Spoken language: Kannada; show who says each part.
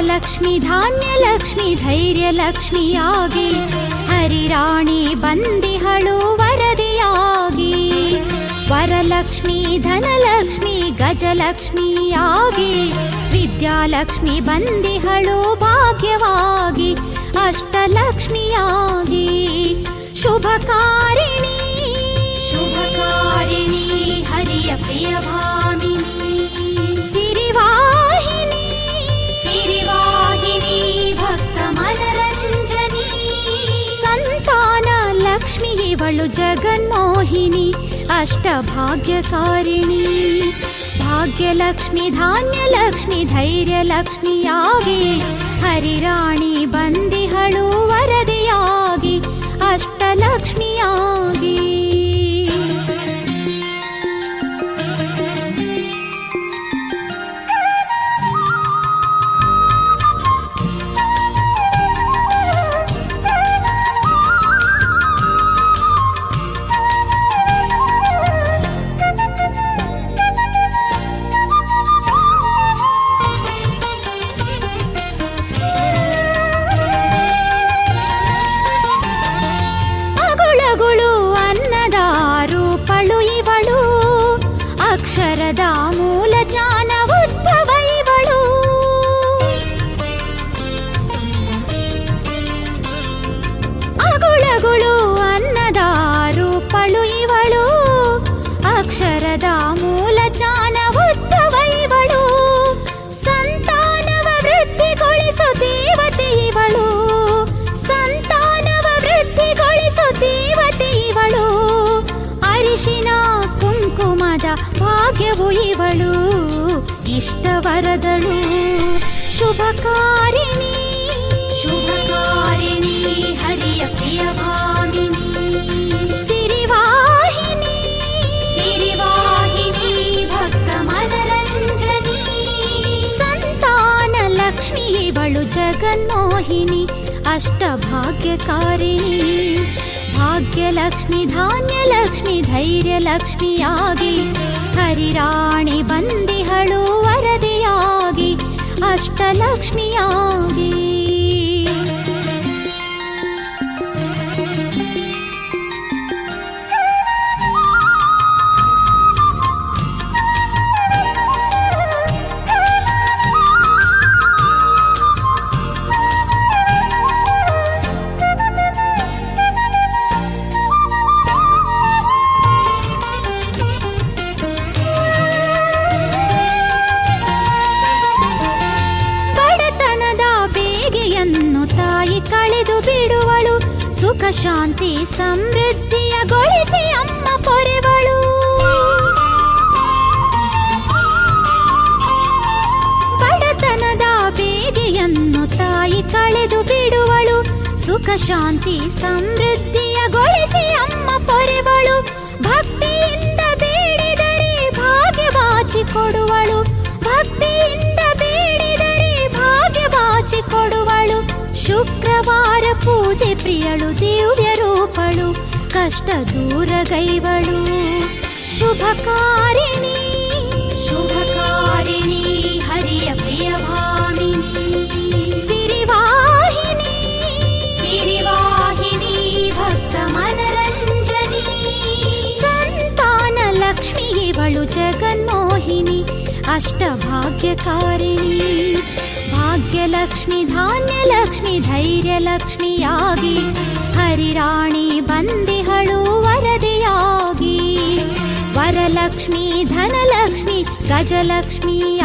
Speaker 1: ಲಕ್ಷ್ಮಿ ಧಾನ್ಯಲಕ್ಷ್ಮಿ ಧೈರ್ಯಲಕ್ಷ್ಮಿಯಾಗಿ ಹರಿರಾಣಿ ಬಂದಿಹಳು ವರದಿಯಾಗಿ. ವರಲಕ್ಷ್ಮಿ ಧನಲಕ್ಷ್ಮಿ ಗಜಲಕ್ಷ್ಮಿಯಾಗಿ ವಿದ್ಯಾಲಕ್ಷ್ಮಿ ಬಂದಿಹಳು ಭಾಗ್ಯವಾಗಿ ಅಷ್ಟಲಕ್ಷ್ಮಿಯಾಗಿ. ಶುಭಕಾರಿಣಿ ಶುಭಕಾರಿಣಿ ಹರಿಯ ಪ್ರಿಯ ಭಾಮಿನಿ. ಸಿರಿವಾಹಿನಿ ಸಿರಿವಾಹಿನಿ ಭಕ್ತ ಮನರಂಜನಿ. ಸಂತಾನ ಲಕ್ಷ್ಮಿ ಇವಳು ಜಗನ್ಮೋಹಿನಿ ಅಷ್ಟಭಾಗ್ಯಕಾರಿಣಿ. ಭಾಗ್ಯಲಕ್ಷ್ಮಿ ಧಾನ್ಯಲಕ್ಷ್ಮಿ ಧೈರ್ಯಲಕ್ಷ್ಮಿಯಾಗಿ ಹರಿರಾಣಿ ಬಂದಿಹಳು ವರದಿಯಾಗಿ ಅಷ್ಟಲಕ್ಷ್ಮಿಯಾಗಿ. ಅಕ್ಷರದ ಮೂಲ ಜ್ಞಾನ ಉದ್ಭವ ಇವಳು. ಅಗುಳಗುಳು ಅನ್ನದ ರೂಪಳು ಇವಳು. ಅಕ್ಷರದ ಮೂಲ ಜ್ಞಾನ ಉದ್ಭವ ಇವಳು. ಸಂತಾನವ ವೃದ್ಧಿಗೊಳಿಸು ದೇವತೆ ಇವಳು. ಸಂತಾನವ ವೃದ್ಧಿಗೊಳಿಸು ದೇವತೆ ಇವಳು. ಅರಿಶಿನ ಕುಂಕುಮದ ಭಾಗ್ಯವು ಇವಳು ಇಷ್ಟವರದಳು. ಶುಭಕಾರಿಣಿ ಶುಭಕಾರಿಣಿ ಹರಿಯ ಪ್ರಿಯ ಭಾಮಿನಿ. ಸಿರಿವಾಹಿನಿ ಸಿರಿವಾಹಿನಿ ಭಕ್ತ ಮನರಂಜನಿ. ಸಂತಾನ ಲಕ್ಷ್ಮಿ ಇವಳು ಜಗನ್ಮೋಹಿನಿ ಅಷ್ಟಭಾಗ್ಯಕಾರಿಣಿ. ಭಾಗ್ಯಲಕ್ಷ್ಮಿ ಧಾನ್ಯಲಕ್ಷ್ಮಿ ಧೈರ್ಯಲಕ್ಷ್ಮಿಯಾಗಿ ಹರಿರಾಣಿ ಬಂದಿಹಳು ವರದಿಯಾಗಿ ಅಷ್ಟಲಕ್ಷ್ಮಿಯಾಗಿ. ತಾಯಿ ಕಳೆದು ಬಿಡುವಳು. ಸುಖ ಶಾಂತಿ ಸಮೃದ್ಧಿಯಗೊಳಿಸಿ ಅಮ್ಮ ಪೊರೆವಳು. ಬಡತನದ ಬೇಗೆಯನ್ನು ತಾಯಿ ಕಳೆದು ಬಿಡುವಳು. ಸುಖ ಶಾಂತಿ ಸಮೃದ್ಧಿಯಗೊಳಿಸಿ ಅಮ್ಮ ಪೊರೆವಳು. ಭಕ್ತಿಯಿಂದ ಬೇಡಿದರೆ ಭಾಗ್ಯವಾಚಿ ಕೊಡುವಳು. ಭಕ್ತಿಯಿಂದ ಬೇಡಿದರೆ ಭಾಗ್ಯವಾಚಿ ಕೊಡುವಳು. ಶುಕ್ರವಾರ ಪೂಜೆ ಪ್ರಿಯಳು ದಿವ್ಯ ರೂಪಳು ಕಷ್ಟ ದೂರಗೈವಳು. ಶುಭಕಾರಿಣಿ ಶುಭಕಾರಿಣಿ ಹರಿಯ ಪ್ರಿಯ ಭಾಮಿನಿ. ಸಿರಿವಾಹಿನಿ ಸಿರಿವಾಹಿನಿ ಭಕ್ತ ಮನರಂಜನಿ. ಸಂತಾನ ಲಕ್ಷ್ಮಿ ಇವಳು ಜಗನ್ಮೋಹಿನಿ ಅಷ್ಟಭಾಗ್ಯಕಾರಿಣಿ. ಭಾಗ್ಯಲಕ್ಷ್ಮಿ ಧಾನ್ಯಲಕ್ಷ್ಮಿ ಧೈರ್ಯಲಕ್ಷ್ಮಿಯಾಗಿ ಹರಿರಾಣಿ ಬಂದಿಹಳು ವರದಿಯಾಗಿ. ವರಲಕ್ಷ್ಮಿ ಧನಲಕ್ಷ್ಮಿ ಗಜಲಕ್ಷ್ಮಿ